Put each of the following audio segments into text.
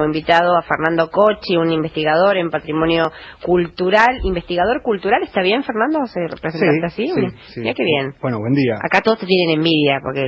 invitado a Fernando Cocchi, un investigador en patrimonio cultural. ¿Investigador cultural está bien, Fernando? ¿Se representa así? Sí. Mira qué bien. Bueno, buen día. Acá todos te tienen envidia, porque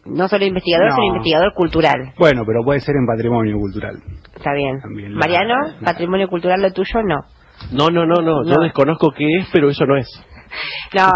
no solo investigador, sino investigador cultural. Bueno, pero puede ser en patrimonio cultural. Está bien. También Mariano, patrimonio cultural lo tuyo, no. No. Yo desconozco qué es, pero eso no es. No,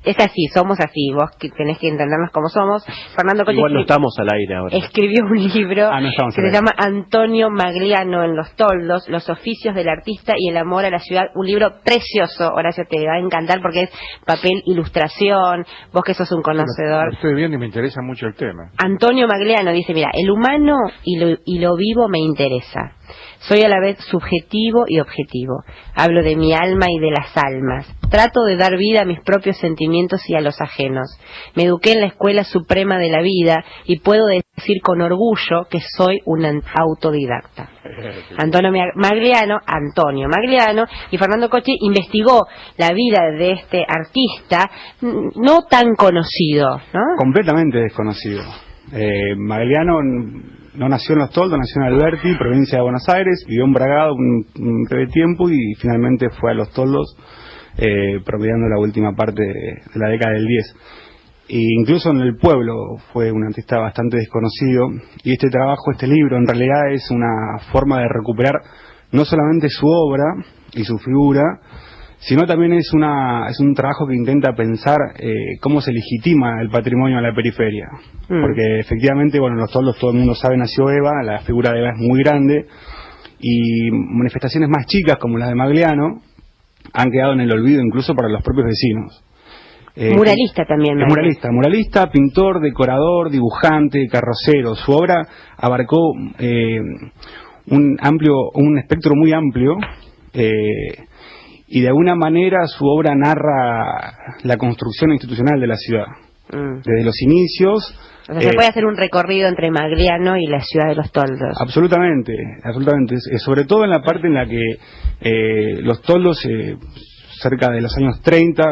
es así, somos así, vos que tenés que entendernos como somos. Fernando Cocchi igual no estamos al aire ahora. Escribió un libro que se llama Antonio Magliano en los toldos, los oficios del artista y el amor a la ciudad. Un libro precioso, Horacio, te va a encantar porque es papel, ilustración, vos que sos un conocedor. Lo estoy viendo y me interesa mucho el tema. Antonio Magliano dice, mira, el humano y lo vivo me interesa. Soy a la vez subjetivo y objetivo. Hablo de mi alma y de las almas. Trato de dar vida a mis propios sentimientos y a los ajenos. Me eduqué en la escuela suprema de la vida y puedo decir con orgullo que soy un autodidacta. Antonio Magliano y Fernando Cocchi investigó la vida de este artista no tan conocido, ¿no? Completamente desconocido. Magliano no nació en Los Toldos, nació en Alberti, provincia de Buenos Aires, vivió en Bragado un breve tiempo y finalmente fue a Los Toldos, promediando la última parte de la década del 10. E incluso en el pueblo fue un artista bastante desconocido, y este trabajo, este libro, en realidad es una forma de recuperar no solamente su obra y su figura, sino también es un trabajo que intenta pensar cómo se legitima el patrimonio a la periferia. Porque efectivamente, bueno, en Los Toldos todo el mundo sabe, nació Eva, la figura de Eva es muy grande, y manifestaciones más chicas como las de Magliano han quedado en el olvido incluso para los propios vecinos. Muralista también. Muralista, pintor, decorador, dibujante, carrocero. Su obra abarcó un espectro muy amplio, y de alguna manera su obra narra la construcción institucional de la ciudad, desde los inicios. O sea, se puede hacer un recorrido entre Magliano y la ciudad de Los Toldos. Absolutamente. Sobre todo en la parte en la que Los Toldos, cerca de los años 30,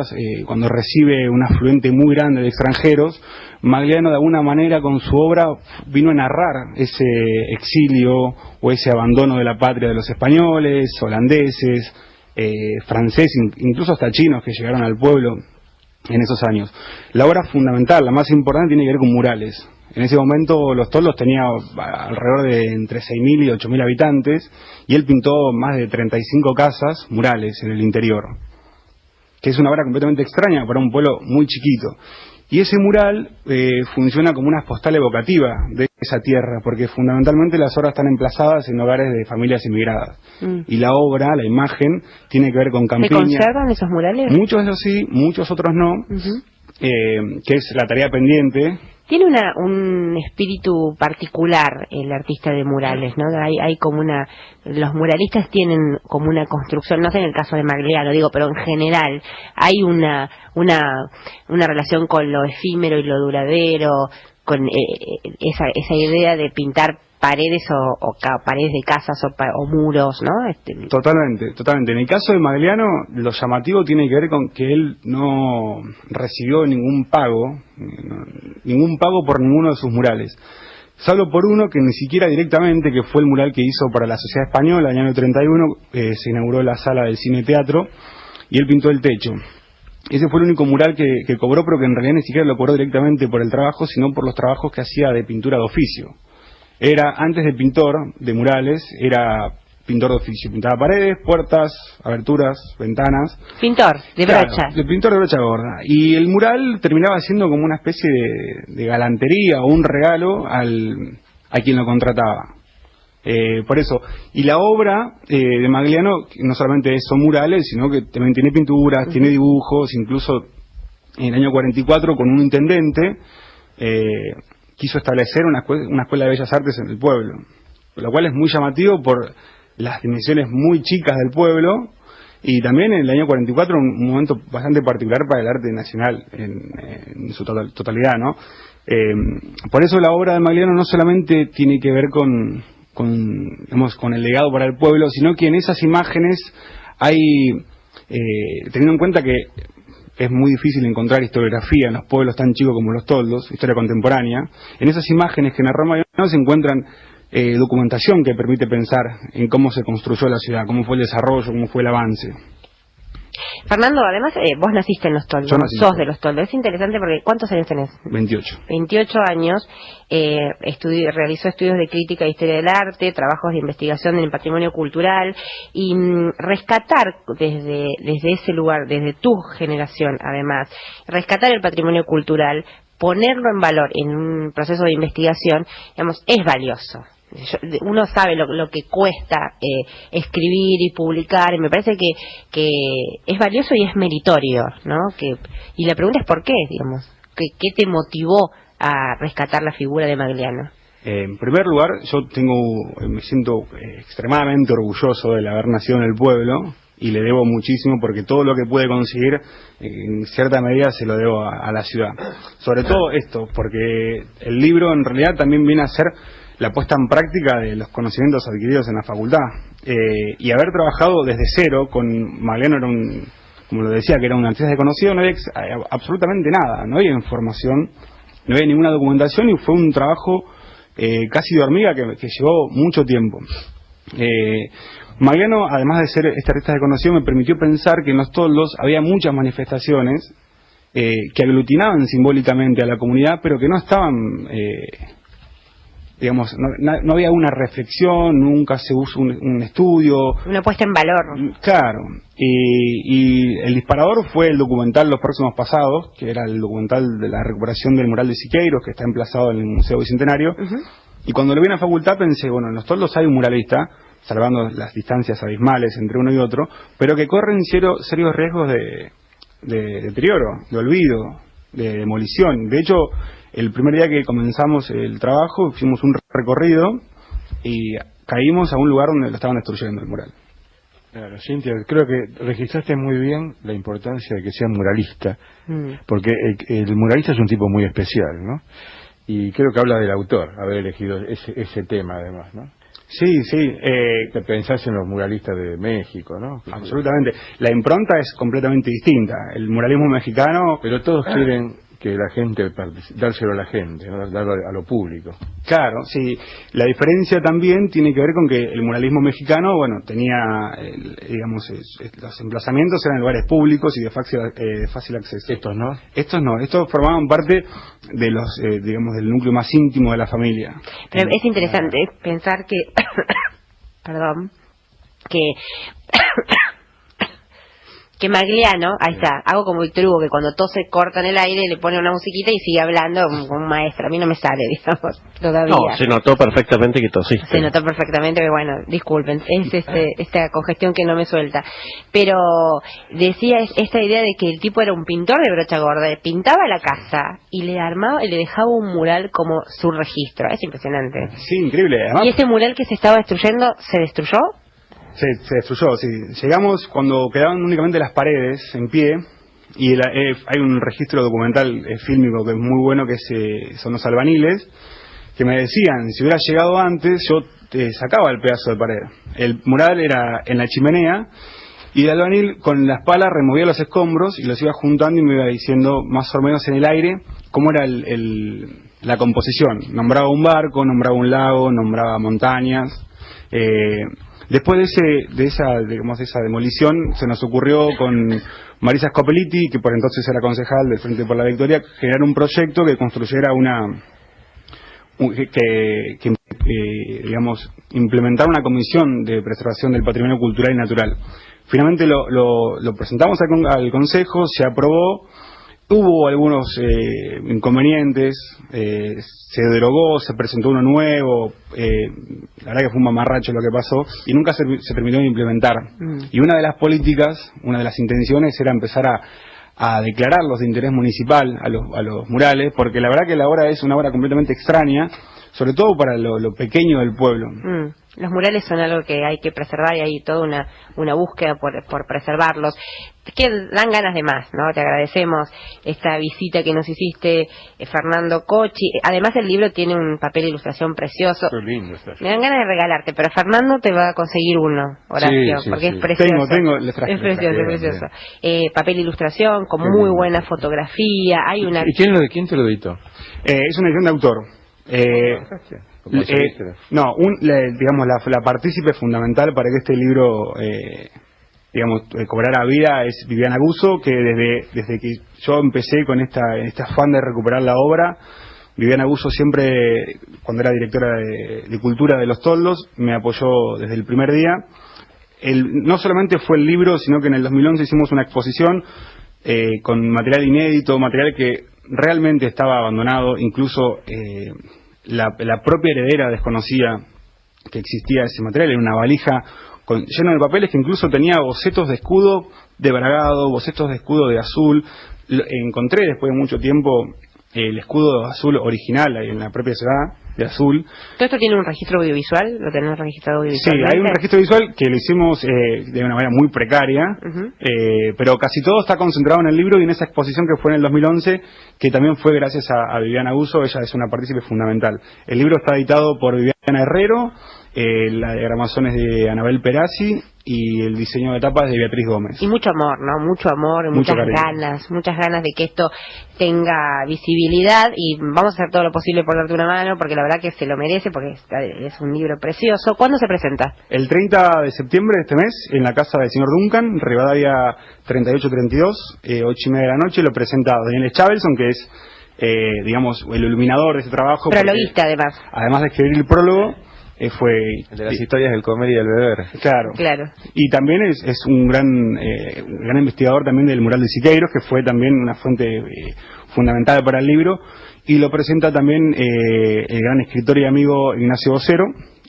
cuando recibe un afluente muy grande de extranjeros, Magliano de alguna manera con su obra vino a narrar ese exilio o ese abandono de la patria de los españoles, holandeses, franceses, incluso hasta chinos que llegaron al pueblo en esos años. La obra fundamental, la más importante, tiene que ver con murales. En ese momento Los Toldos tenía alrededor de entre 6.000 y 8.000 habitantes, y él pintó más de 35 casas murales en el interior, que es una obra completamente extraña para un pueblo muy chiquito. Y ese mural funciona como una postal evocativa de esa tierra, porque fundamentalmente las obras están emplazadas en hogares de familias inmigradas. Y la obra, la imagen, tiene que ver con campiña. ¿Se conservan esos murales? Muchos de ellos sí, muchos otros no, que es la tarea pendiente. Tiene un espíritu particular el artista de murales, ¿no? Hay como los muralistas tienen como una construcción, no sé en el caso de Magliano, digo, pero en general hay una relación con lo efímero y lo duradero, con esa idea de pintar paredes o paredes de casas o muros, ¿no? Totalmente. En el caso de Magliano, lo llamativo tiene que ver con que él no recibió ningún pago por ninguno de sus murales. Salvo por uno que ni siquiera directamente, que fue el mural que hizo para la Sociedad Española en el año 31, se inauguró la sala del Cine Teatro, y él pintó el techo. Ese fue el único mural que cobró, pero que en realidad ni siquiera lo cobró directamente por el trabajo, sino por los trabajos que hacía de pintura de oficio. Antes de pintor de murales, era pintor de oficio. Pintaba paredes, puertas, aberturas, ventanas. Pintor de brocha. Claro, de pintor de brocha gorda. Y el mural terminaba siendo como una especie de galantería o un regalo a quien lo contrataba. Por eso. Y la obra de Magliano no solamente son murales, sino que también tiene pinturas, tiene dibujos. Incluso en el año 44, con un intendente, quiso establecer una escuela de bellas artes en el pueblo, lo cual es muy llamativo por las dimensiones muy chicas del pueblo, y también en el año 44 un momento bastante particular para el arte nacional en su totalidad, ¿no? Por eso la obra de Magliano no solamente tiene que ver con el legado para el pueblo, sino que en esas imágenes hay, teniendo en cuenta que es muy difícil encontrar historiografía en los pueblos tan chicos como Los Toldos, historia contemporánea, en esas imágenes que narró Magliano se encuentran documentación que permite pensar en cómo se construyó la ciudad, cómo fue el desarrollo, cómo fue el avance. Fernando, además, vos naciste en Los Toldos, sos de Los Toldos. Es interesante porque, ¿cuántos años tenés? 28. 28 años, realizó estudios de crítica e historia del arte, trabajos de investigación en el patrimonio cultural, y rescatar desde ese lugar, desde tu generación además, rescatar el patrimonio cultural, ponerlo en valor en un proceso de investigación, digamos, es valioso. Uno sabe lo que cuesta escribir y publicar, y me parece que es valioso y es meritorio, ¿no? Y la pregunta es ¿por qué, digamos? ¿Qué te motivó a rescatar la figura de Magliano? En primer lugar, yo me siento extremadamente orgulloso de haber nacido en el pueblo, y le debo muchísimo porque todo lo que pude conseguir, en cierta medida, se lo debo a la ciudad. Sobre todo esto, porque el libro en realidad también viene a ser la puesta en práctica de los conocimientos adquiridos en la facultad, y haber trabajado desde cero con Magliano como lo decía, que era un artista desconocido, no había absolutamente nada, no había información, no había ninguna documentación, y fue un trabajo casi de hormiga que llevó mucho tiempo. Magliano, además de ser este artista desconocido, me permitió pensar que en Los Toldos había muchas manifestaciones que aglutinaban simbólicamente a la comunidad, pero que no estaban... digamos, no había una reflexión, nunca se usó un estudio. Una puesta en valor. Claro. Y el disparador fue el documental Los Próximos Pasados, que era el documental de la recuperación del mural de Siqueiros, que está emplazado en el Museo Bicentenario. Y cuando lo vi en la facultad pensé, bueno, en Los Toldos hay un muralista, salvando las distancias abismales entre uno y otro, pero que corren serios riesgos de deterioro, de olvido, de demolición. De hecho, el primer día que comenzamos el trabajo, hicimos un recorrido y caímos a un lugar donde lo estaban destruyendo el mural. Claro, Cintia, creo que registraste muy bien la importancia de que sea muralista, porque el muralista es un tipo muy especial, ¿no? Y creo que habla del autor, haber elegido ese tema además, ¿no? Sí. Te pensás en los muralistas de México, ¿no? Absolutamente. La impronta es completamente distinta. El muralismo mexicano... Pero todos quieren que la gente, dárselo a la gente, ¿no? Darlo a lo público. Claro, sí. La diferencia también tiene que ver con que el muralismo mexicano, bueno, tenía, digamos, los emplazamientos eran lugares públicos y de fácil acceso. Estos no. Estos formaban parte de los, digamos, del núcleo más íntimo de la familia. Pero es interesante pensar que, perdón, que Magliano, ahí está, hago como Víctor Hugo, que cuando tose corta en el aire, le pone una musiquita y sigue hablando como un maestro. A mí no me sale, digamos, todavía. No, se notó perfectamente que tosiste. Se notó perfectamente, pero bueno, disculpen, es esta congestión que no me suelta. Pero decía esta idea de que el tipo era un pintor de brocha gorda, pintaba la casa y le dejaba un mural como su registro. Es impresionante. Sí, increíble. Además, ¿Y ese mural que se estaba destruyendo, se destruyó? Se destruyó, sí. Llegamos cuando quedaban únicamente las paredes en pie, y hay un registro documental fílmico que es muy bueno, que son los albaniles, que me decían, si hubiera llegado antes, yo te sacaba el pedazo de pared. El mural era en la chimenea, y el albanil con la pala removía los escombros y los iba juntando y me iba diciendo más o menos en el aire cómo era la composición. Nombraba un barco, nombraba un lago, nombraba montañas. Después de esa demolición, se nos ocurrió con Marisa Scopelliti, que por entonces era concejal del Frente por la Victoria, generar un proyecto que construyera digamos, implementar una comisión de preservación del patrimonio cultural y natural. Finalmente lo presentamos al Consejo, se aprobó. Hubo algunos inconvenientes, se derogó, se presentó uno nuevo, la verdad que fue un mamarracho lo que pasó, y nunca se terminó de implementar. Y una de las políticas, una de las intenciones era empezar a declararlos de interés municipal a los murales, porque la verdad que la obra es una obra completamente extraña, sobre todo para lo pequeño del pueblo. Los murales son algo que hay que preservar y hay toda una búsqueda por preservarlos, que dan ganas de más, ¿no? Te agradecemos esta visita que nos hiciste, Fernando Cocchi. Además el libro tiene un papel de ilustración precioso. Qué lindo está. Me dan ganas de regalarte, pero Fernando te va a conseguir uno, Horacio, porque es precioso. Tengo, le traje. Es precioso. Papel de ilustración con muy buena fotografía. Hay una. ¿Y quién te lo editó? Es una edición de autor. No, digamos, la partícipe fundamental para que este libro, cobrara vida es Viviana Guzzo, que desde que yo empecé con este afán de recuperar la obra, Viviana Guzzo siempre, cuando era directora de Cultura de Los Toldos, me apoyó desde el primer día. No solamente fue el libro, sino que en el 2011 hicimos una exposición con material inédito, material que realmente estaba abandonado, incluso la propia heredera desconocía que existía ese material, en una valija lleno de papeles que incluso tenía bocetos de escudo de Bragado, bocetos de escudo de Azul. Encontré después de mucho tiempo el escudo azul original ahí en la propia ciudad de Azul. ¿Todo esto tiene un registro audiovisual? ¿Lo tenés registrado audiovisualmente? Sí, hay un registro visual que lo hicimos de una manera muy precaria, pero casi todo está concentrado en el libro y en esa exposición que fue en el 2011, que también fue gracias a Viviana Guzzo. Ella es una partícipe fundamental. El libro está editado por Viviana Herrero, la diagramación es de Anabel Perazzi y el diseño de tapas de Beatriz Gómez. Y mucho amor, ¿no? Mucho amor, muchas ganas de que esto tenga visibilidad, y vamos a hacer todo lo posible por darte una mano, porque la verdad que se lo merece, porque es un libro precioso. ¿Cuándo se presenta? El 30 de septiembre de este mes, en la casa del señor Duncan, Rivadavia 3832, 8:30 de la noche. Lo presenta Daniel Chavelson, que es, digamos, el iluminador de este trabajo. Prologuista, además. Además de escribir el prólogo, fue el de las historias del comer y del beber. Claro. Y también es un gran investigador también del mural de Siqueiros, que fue también una fuente fundamental para el libro. Y lo presenta también el gran escritor y amigo Ignacio Vocero.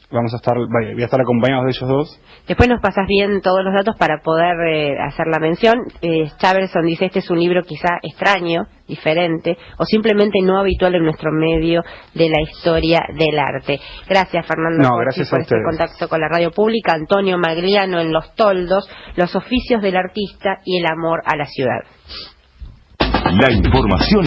Voy a estar acompañados de ellos dos. Después nos pasas bien todos los datos para poder hacer la mención. Chavelson dice: este es un libro quizá extraño, diferente, o simplemente no habitual en nuestro medio de la historia del arte. Gracias, Fernando, gracias por este contacto con la radio pública. Antonio Magliano en Los Toldos, los oficios del artista y el amor a la ciudad. La información